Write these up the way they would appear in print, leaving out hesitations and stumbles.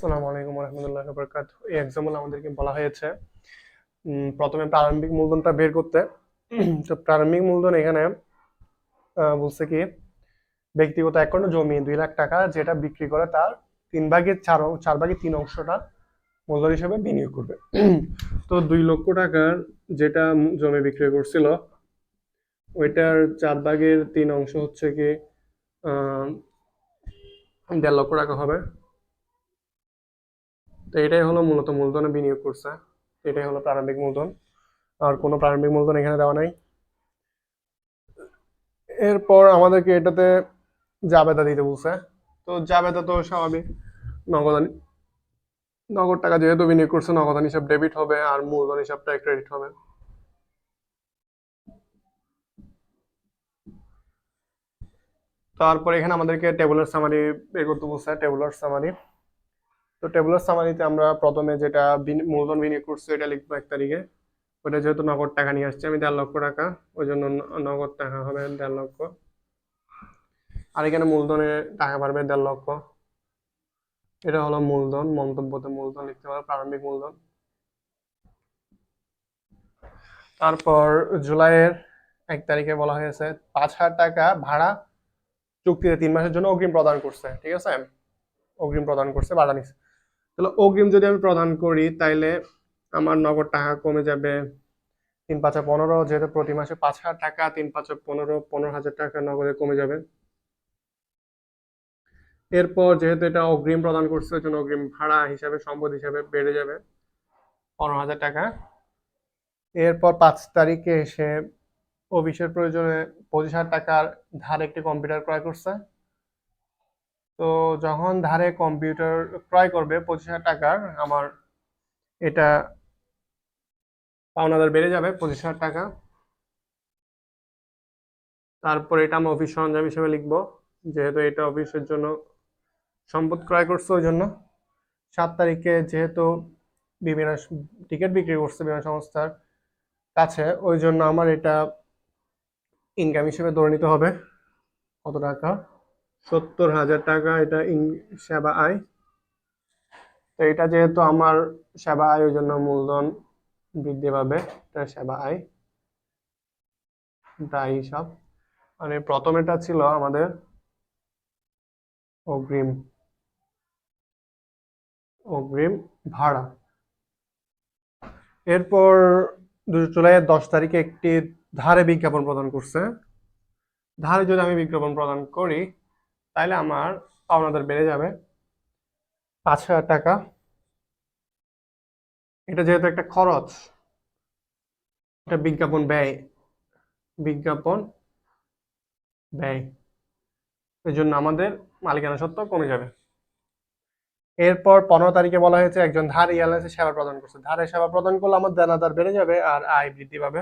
আসসালামু আলাইকুম রহমতুল্লাহ বরকাত। এই এক্সাম্পল আমাদেরকে বলা হয়েছে প্রথমে প্রারম্ভিক মূলধনটা বের করতে। তো প্রারম্ভিক মূলধন এখানে বলছে কি, ব্যক্তিগত অ্যাকাউন্টে জমি 2 লাখ টাকা যেটা বিক্রি করে তার 4/3 অংশটা মূলধন হিসেবে বিনিয়োগ করবে। তো 2 লক্ষ টাকার যেটা জমি বিক্রি করছিল, ওইটার 4/3 অংশ হচ্ছে কি 1.5 লক্ষ টাকা হবে। তো এটাই হলো মূলত মূলধনে বিনিয়োগ করছে, এটাই হলো প্রারম্ভিক মূলধন। আর কোনো প্রারম্ভিক মূলধন এখানে দেওয়া নাই। এরপর আমাদেরকে এটাতে জাবেদা দিতে বলছে। তো জাবেদা তো স্বাভাবিক, নগদান নগদ টাকা যেহেতু বিনিয়োগ করছে, নগদান হিসাব ডেবিট হবে আর মূলধন হিসাবটা ক্রেডিট হবে। তারপর এখানে আমাদেরকে টেবুলার সামারি বের করতে বলছে, টেবুলার সামারি। তো টেবুলার সামারিতে আমরা প্রথমে যেটা মূলধন বিনিয়োগ করছি এটা লিখবো 1 তারিখে। ওটা যেহেতু নগদ টাকা নিয়ে আসছে আমি 1.5 লক্ষ টাকা, ওই জন্য নগদ টাকা হবে 1.5 লক্ষ। আর এখানে মূলধনে টাকা পারবে 1.5 লক্ষ। এটা হলো মূলধন, মন্তব্যতে মূলধন লিখতে পারো, প্রারম্ভিক মূলধন। তারপর জুলাইয়ের 1 তারিখে বলা হয়েছে 5,000 টাকা ভাড়া চুক্তিতে 3 মাসের জন্য অগ্রিম প্রদান করছে। ঠিক আছে, অগ্রিম প্রদান করছে, বাধা নিচ্ছে। তাহলে অগ্রিম যদি আমি প্রদান করি তাইলে আমার নগদ টাকা কমে যাবে 3×5=15, যেহেতু প্রতি মাসে 5,000 টাকা, 3×5=15, 15,000 টাকা নগদে কমে যাবে। এরপর যেহেতু এটা অগ্রিম প্রদান করছে ওই জন্য অগ্রিম ভাড়া হিসাবে সম্পদ হিসাবে বেড়ে যাবে 15,000 টাকা। এরপর 5 তারিখে এসে অফিসের প্রয়োজনে 25,000 টাকার ধারে একটি কম্পিউটার ক্রয় করছে। তো যখন ধারে কম্পিউটার ক্রয় করবে 25,000 টাকার, আমার এটা পাওনাদার বেড়ে যাবে 25,000 টাকা। তারপর এটা আমরা অফিস সরঞ্জাম হিসেবে লিখবো, যেহেতু এটা অফিসের জন্য সম্পদ ক্রয় করছে ওই জন্য। 7 তারিখে যেহেতু বিভিন্ন টিকিট বিক্রি করছে বিমান সংস্থার কাছে, ওই জন্য আমার এটা ইনকাম হিসেবে ধরে নিতে হবে। কত টাকা? 70,000 টাকা, এটা সেবা আয়। তো এটা যেহেতু আমার সেবা আয় ওই জন্য মূলধন বৃদ্ধি পাবে, এটা সেবা আয়, দায় হিসাব। মানে প্রথম এটা ছিল আমাদের অগ্রিম অগ্রিম ভাড়া। এরপর জুলাইয়ের 10 তারিখে একটি ধারে বিজ্ঞাপন প্রদান করছে। ধারে যদি আমি বিজ্ঞাপন প্রদান করি তাহলে আমার পাওনাদার বেড়ে যাবে 5,000 টাকা। এটা যেহেতু একটা খরচ, এটা বিজ্ঞাপন ব্যয়, এই জন্য আমাদের মালিকানা সত্ত্ব কমে যাবে। এরপর 15 তারিখে বলা হয়েছে একজন ধার এয়ারলাইন্সে সেবা প্রদান করছে, ধারে সেবা প্রদান করলে আমার দেনাদার বেড়ে যাবে আর আয় বৃদ্ধি পাবে।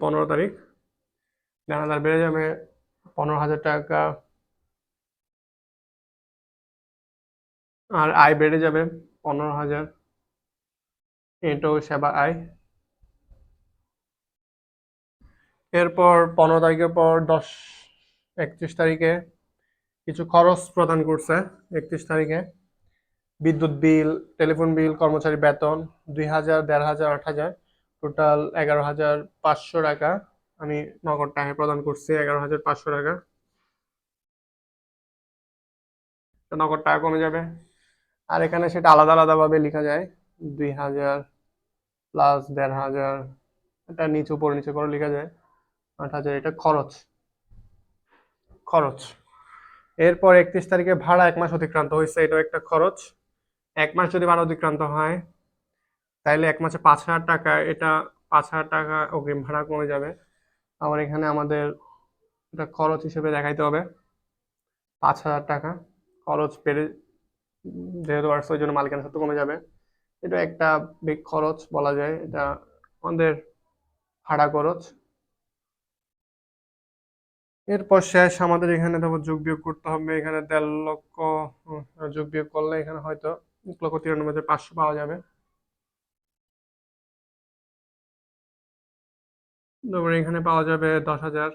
15 তারিখ দেনাদার বেড়ে যাবে 15,000 টাকা আর আয় বেড়ে যাবে 15,000, এটাও সেবা আয়। এরপর 15 তারিখের পর 31 তারিখে কিছু খরচ প্রদান করছে। 31 তারিখে বিদ্যুৎ বিল, টেলিফোন বিল, কর্মচারী বেতন 2,000, 1,500, 8,000, টোটাল 11,500 টাকা আমি নগদ টাকায় প্রদান করছি। 11,500 টাকা, নগদ টাকা কমে যাবে। আর এখানে সেটা আলাদা আলাদা ভাবে লেখা যায়, 2,000 প্লাস 1,500, এটা নিচে উপর নিচে করে লেখা যায় 8,000, এটা খরচ খরচ। এরপর 31 তারিখে ভাড়া 1 মাস অতিক্রান্ত হয়েছে, এটাও একটা খরচ। 1 মাস যদি ভাড়া অতিক্রান্ত হয় তাইলে 1 মাসে 5,000 টাকা, এটা 5,000 টাকা অগ্রিম ভাড়া কমে যাবে। আবার এখানে আমাদের এটা খরচ হিসেবে দেখাইতে হবে 5,000 টাকা। খরচ বেড়ে যেহেতু বাড়ছে ওই জন্য মালিকানা সত্ত্ব কমে যাবে। এটা একটা বিগ খরচ বলা যায়, এটা আমাদের ভাড়া খরচ। এরপর শেষ আমাদের এখানে তারপর যোগ বিয়োগ করতে হবে। এখানে 1.5 লক্ষ যোগ বিয়োগ করলে এখানে হয়তো 1,93,500 পাওয়া যাবে। তারপরে এখানে পাওয়া যাবে 10,000,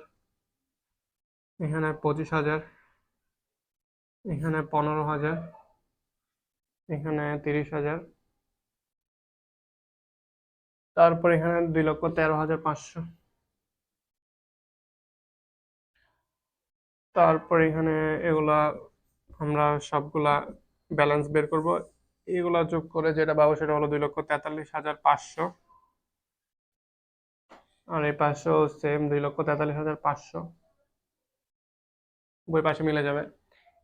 এখানে 25,000, এখানে 15,000, এখানে 30,000, তারপর এখানে 2,13,500, তারপর এখানে এগুলা আমরা সবগুলা ব্যালেন্স বের করব। এগুলা যোগ করে যেটা পাবো সেটা হলো 2,43,500, আর এই পাশেও সেম 2,43,500, বই পাশে মিলে যাবে।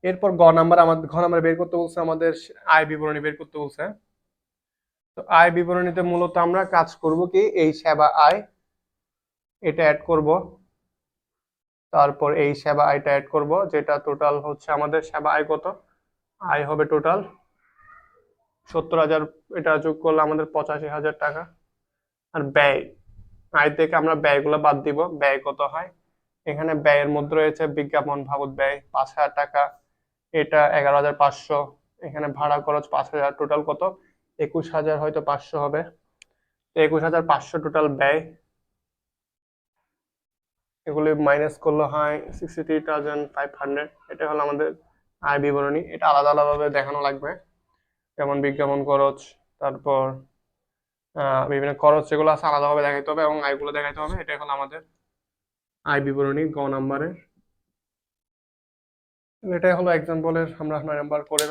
এরপর ঘ নাম্বার বের করতে বলছে, আমাদের আয় বিবরণী বের করতে বলছে। তো আয় বিবরণীতে মূলত আমরা কাজ করব কি, এই সেবা আয় এটা অ্যাড করব, তারপর এই সেবা আয়টা অ্যাড করব, যেটা টোটাল হচ্ছে আমাদের সেবা আয় কত, আয় হবে টোটাল 70,000, এটা যোগ করলে আমাদের 85,000 টাকা। আর ব্যয়, আয় থেকে আমরা ব্যয়গুলো বাদ দিব, ব্যয় কত হয়। এখানে ব্যয়ের মধ্যে রয়েছে বিজ্ঞাপন বাবদ ব্যয় 5,000 টাকা, এটা 11,500, এখানে ভাড়া খরচ 5,000, টোটাল কত 21,000, হয়তো 500 হবে। তো 21,500 টোটাল ব্যয়, এগুলি মাইনাস করলে হয় 63,500। এটা হলো আমাদের আয় বিবরণী। এটা আলাদা আলাদাভাবে দেখানো লাগবে, যেমন বিজ্ঞাপন খরচ, তারপর বিভিন্ন খরচ যেগুলো আছে আলাদাভাবে দেখাইতে হবে এবং আয়গুলো দেখাইতে হবে। এটা হলো আমাদের আয় বিবরণী গ নাম্বারের। এটাই হলো এক্সাম্পলের, আমরা 9 নাম্বার করে